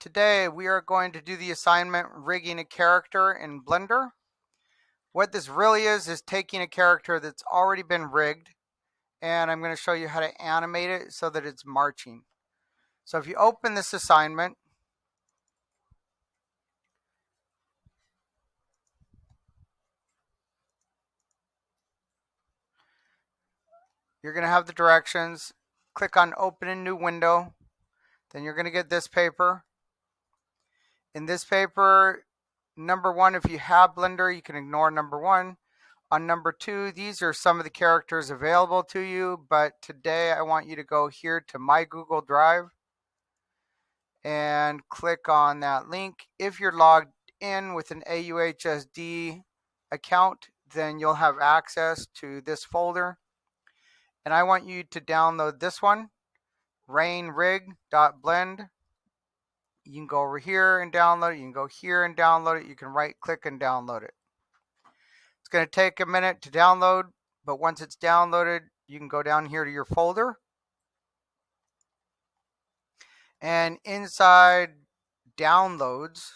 Today we are going to do the assignment rigging a character in Blender. What this really is taking a character that's already been rigged, and I'm going to show you how to animate it so that it's marching. So if you open this assignment, you're going to have the directions. Click on open a new window. Then you're going to get this paper. In this paper, number one, if you have Blender, you can ignore number one. On number two, these are some of the characters available to you, but today I want you to go here to My Google Drive and click on that link. If you're logged in with an AUHSD account, then you'll have access to this folder. And I want you to download this one, rainrig.blend. You can go over here and download it. You can go here and download it. You can right click and download it. It's going to take a minute to download, but once it's downloaded, you can go down here to your folder. And inside downloads,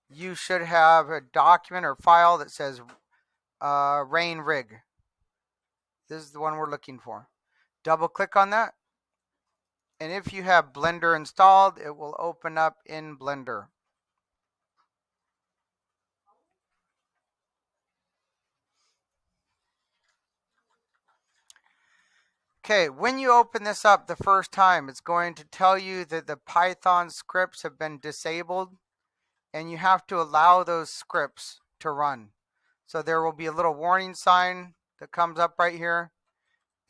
you should have a document or file that says Rain Rig. This is the one we're looking for. Double click on that. And if you have Blender installed, it will open up in Blender. Okay, when you open this up the first time, it's going to tell you that the Python scripts have been disabled and you have to allow those scripts to run. So there will be a little warning sign that comes up right here,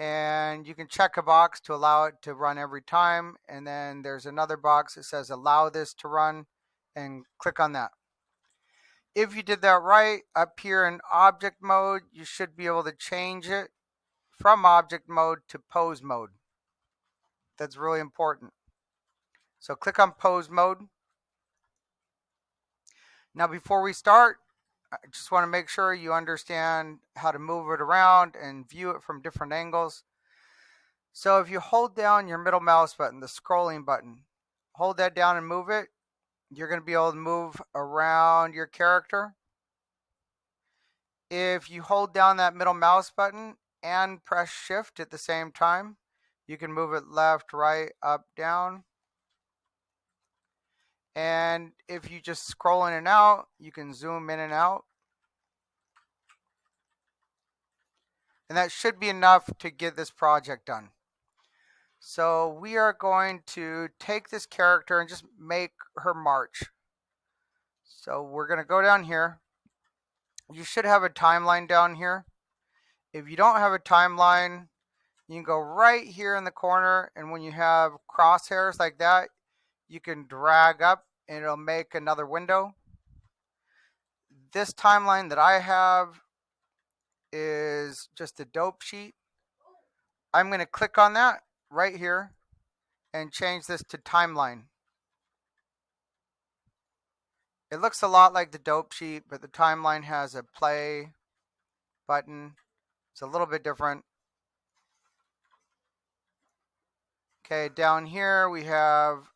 and you can check a box to allow it to run every time, and then there's another box that says allow this to run, and click on that. If you did that right, up here in object mode, you should be able to change it from object mode to pose mode. That's really important. So click on pose mode. Now before we start, I just want to make sure you understand how to move it around and view it from different angles. So if you hold down your middle mouse button, the scrolling button, hold that down and move it, you're going to be able to move around your character. If you hold down that middle mouse button and press shift at the same time, you can move it left, right, up, down. And if you just scroll in and out, you can zoom in and out. And that should be enough to get this project done. So we are going to take this character and just make her march. So we're going to go down here. You should have a timeline down here. If you don't have a timeline, you can go right here in the corner, and when you have crosshairs like that, you can drag up and it'll make another window. This timeline that I have is just a dope sheet. I'm going to click on that right here and change this to timeline. It looks a lot like the dope sheet, but the timeline has a play button. It's a little bit different. Okay, down here we have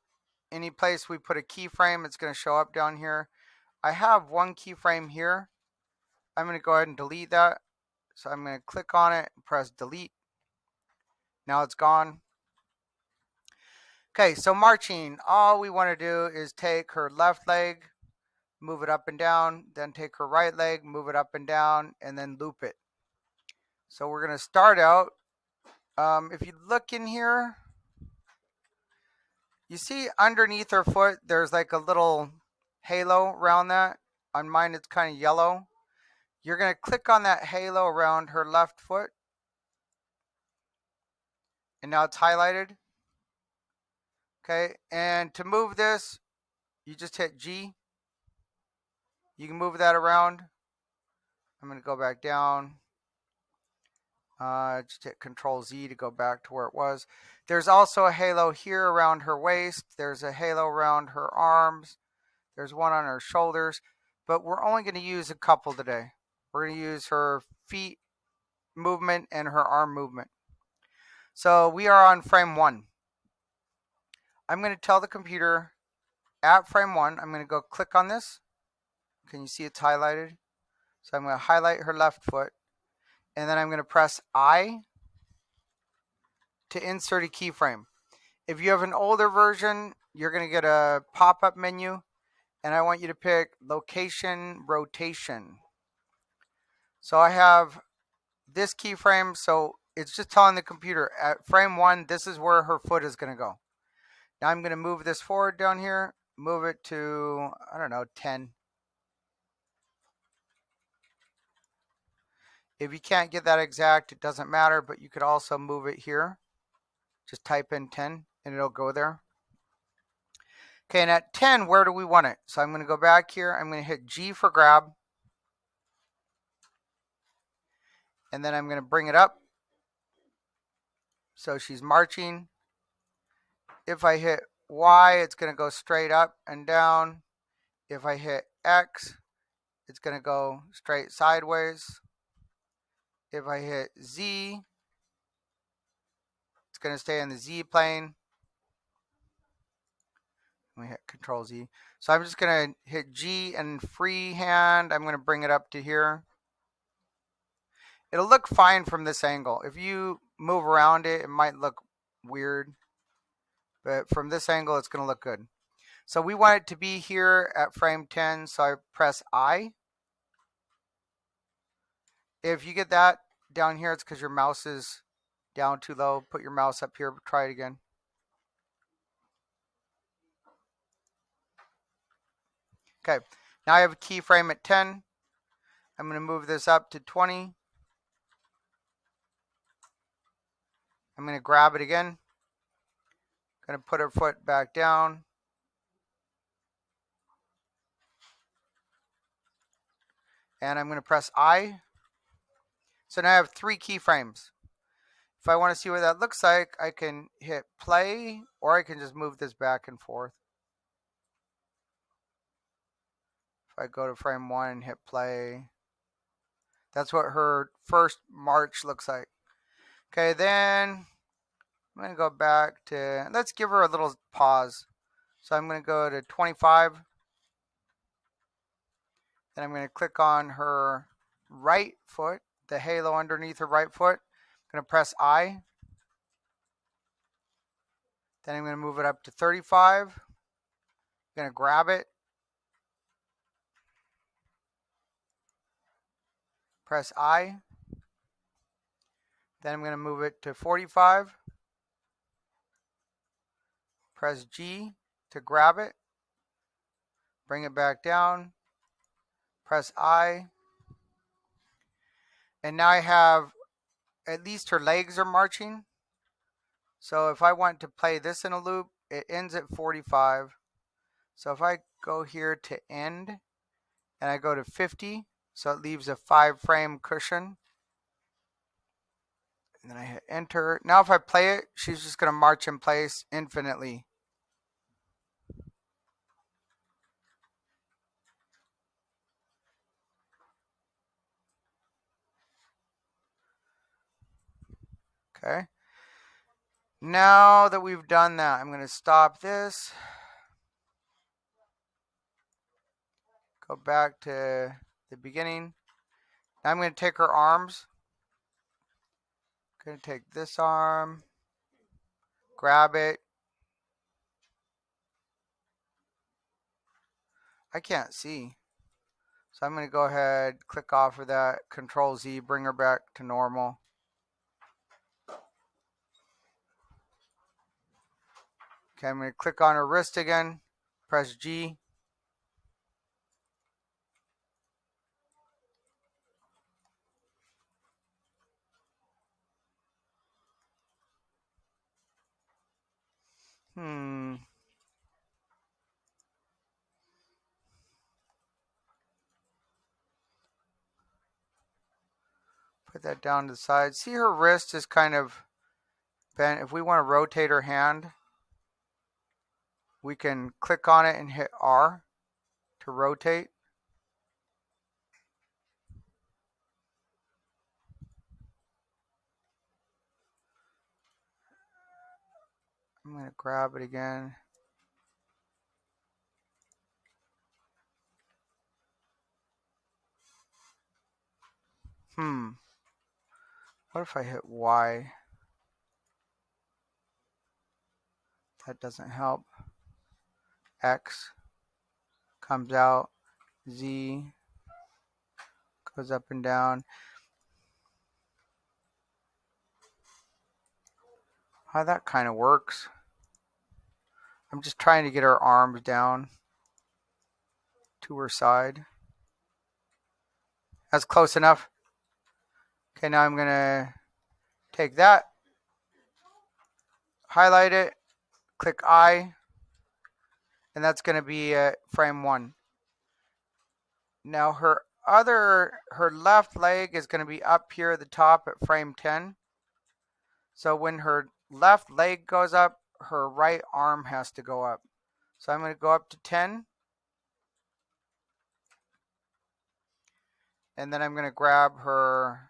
any place we put a keyframe, it's going to show up down here. I have one keyframe here. I'm going to go ahead and delete that. So I'm going to click on it and press delete. Now it's gone. Okay, so marching, all we want to do is take her left leg, move it up and down, then take her right leg, move it up and down, and then loop it. So we're going to start out. If you look in here, you see underneath her foot, there's like a little halo around that. On mine, it's kind of yellow. You're going to click on that halo around her left foot. And now it's highlighted. Okay, and to move this, you just hit G. You can move that around. I'm going to go back down. Just hit Control Z to go back to where it was. There's also a halo here around her waist. There's a halo around her arms. There's one on her shoulders. But we're only going to use a couple today. We're going to use her feet movement and her arm movement. So we are on frame 1. I'm going to tell the computer at frame 1, I'm going to go click on this. Can you see it's highlighted? So I'm going to highlight her left foot, and then I'm going to press I to insert a keyframe. If you have an older version, you're going to get a pop-up menu, and I want you to pick location rotation. So I have this keyframe, so it's just telling the computer at frame 1, this is where her foot is going to go. Now I'm going to move this forward down here, move it to, I don't know, 10. If you can't get that exact, it doesn't matter, but you could also move it here. Just type in 10 and it'll go there. Okay, and at 10, where do we want it? So I'm going to go back here. I'm going to hit G for grab. And then I'm going to bring it up. So she's marching. If I hit Y, it's going to go straight up and down. If I hit X, it's going to go straight sideways. If I hit Z, it's going to stay in the Z plane. Let me hit Control Z. So I'm just going to hit G and freehand. I'm going to bring it up to here. It'll look fine from this angle. If you move around it, it might look weird. But from this angle, it's going to look good. So we want it to be here at frame 10. So I press I. If you get that down here, it's because your mouse is down too low. Put your mouse up here. Try it again. Okay. Now I have a keyframe at 10. I'm going to move this up to 20. I'm going to grab it again. Going to put her foot back down. And I'm going to press I. So now I have 3 keyframes. If I want to see what that looks like, I can hit play, or I can just move this back and forth. If I go to frame 1 and hit play, that's what her first march looks like. Okay, then I'm going to go back to, let's give her a little pause. So I'm going to go to 25. Then I'm going to click on her right foot, the halo underneath her right foot. I'm going to press I. Then I'm going to move it up to 35. I'm going to grab it. Press I. Then I'm going to move it to 45. Press G to grab it. Bring it back down. Press I. And now I have, at least her legs are marching. So if I want to play this in a loop, it ends at 45. So if I go here to end and I go to 50, so it leaves a 5-frame cushion. And then I hit enter. Now if I play it, she's just going to march in place infinitely. Okay. Now that we've done that, I'm going to stop this. Go back to the beginning. Now I'm going to take her arms. I'm going to take this arm, grab it. I can't see. So I'm going to go ahead, click off of that, Control Z, bring her back to normal. Okay, I'm going to click on her wrist again, press G. Put that down to the side. See, her wrist is kind of bent. If we want to rotate her hand, we can click on it and hit R to rotate. I'm going to grab it again. What if I hit Y? That doesn't help. X comes out. Z goes up and down. How that kind of works. I'm just trying to get her arms down to her side. That's close enough. Okay, now I'm going to take that, highlight it, click I, and that's going to be frame 1. Now her left leg is going to be up here at the top at frame 10. So when her left leg goes up, her right arm has to go up. So I'm going to go up to 10. And then I'm going to grab her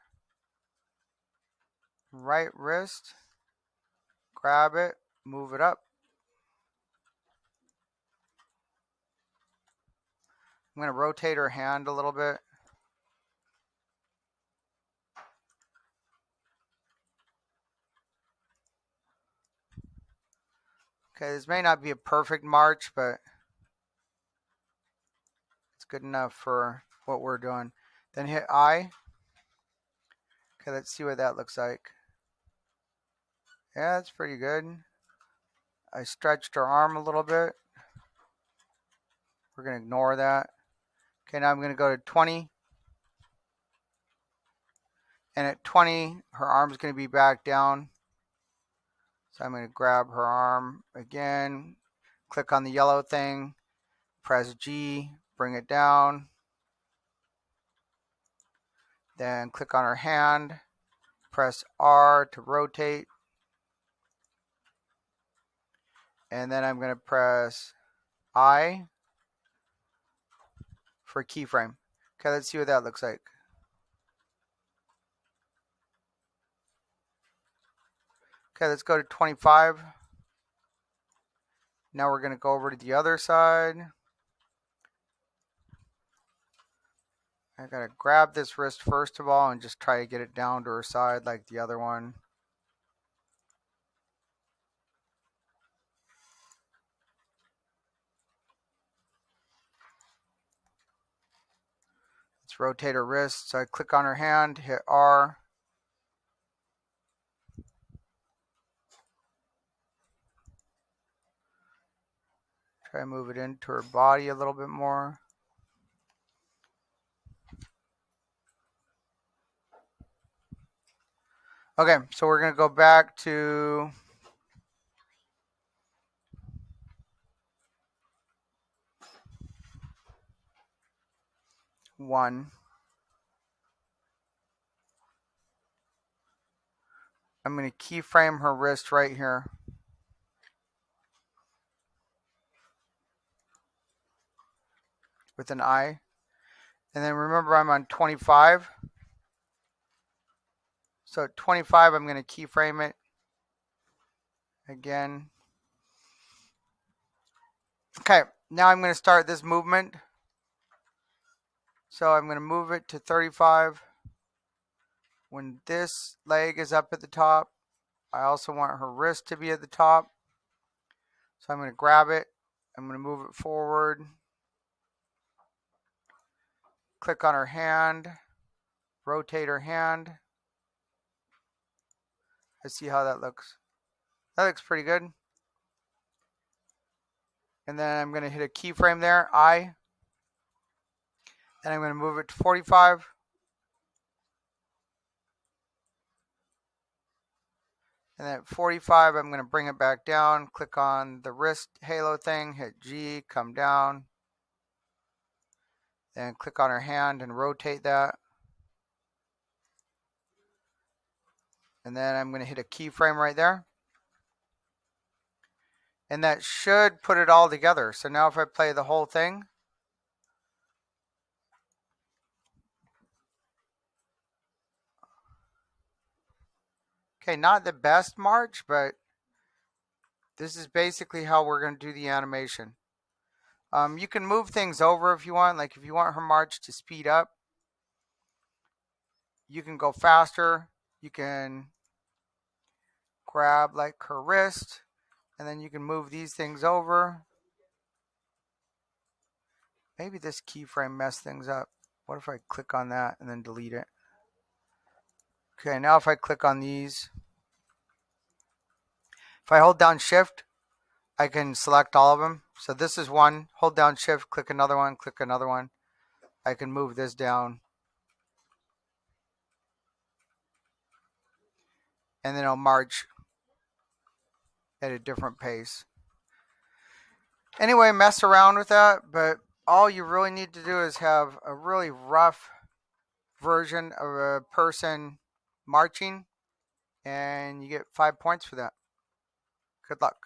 right wrist, grab it, move it up. I'm going to rotate her hand a little bit. Okay, this may not be a perfect march, but it's good enough for what we're doing. Then hit I. Okay, let's see what that looks like. Yeah, that's pretty good. I stretched her arm a little bit. We're going to ignore that. Okay, now I'm going to go to 20. And at 20, her arm's going to be back down. So I'm going to grab her arm again, click on the yellow thing, press G, bring it down. Then click on her hand, press R to rotate. And then I'm going to press I for keyframe. Okay, let's see what that looks like. Okay, let's go to 25. Now we're going to go over to the other side. I got to grab this wrist first of all and just try to get it down to her side like the other one. Let's rotate her wrist. So I click on her hand, hit R. Try to move it into her body a little bit more. Okay, so we're going to go back to one. I'm going to keyframe her wrist right here. With an I. And then remember I'm on 25. So at 25, I'm going to keyframe it again. Okay, now I'm going to start this movement. So I'm going to move it to 35. When this leg is up at the top, I also want her wrist to be at the top. So I'm going to grab it. I'm going to move it forward. Click on her hand. Rotate her hand. Let's see how that looks. That looks pretty good. And then I'm going to hit a keyframe there, I. And I'm going to move it to 45. And then at 45, I'm going to bring it back down. Click on the wrist halo thing, hit G, come down. Then click on her hand and rotate that. And then I'm going to hit a keyframe right there. And that should put it all together. So now if I play the whole thing. Okay, not the best march, but this is basically how we're going to do the animation. You can move things over if you want. Like if you want her march to speed up, you can go faster. You can grab like her wrist, and then you can move these things over. Maybe this keyframe messed things up. What if I click on that and then delete it? Okay, now if I click on these, if I hold down shift, I can select all of them. So this is one, hold down shift, click another one, click another one. I can move this down. And then it'll march at a different pace. Anyway, mess around with that, but all you really need to do is have a really rough version of a person marching, and you get 5 points for that. Good luck.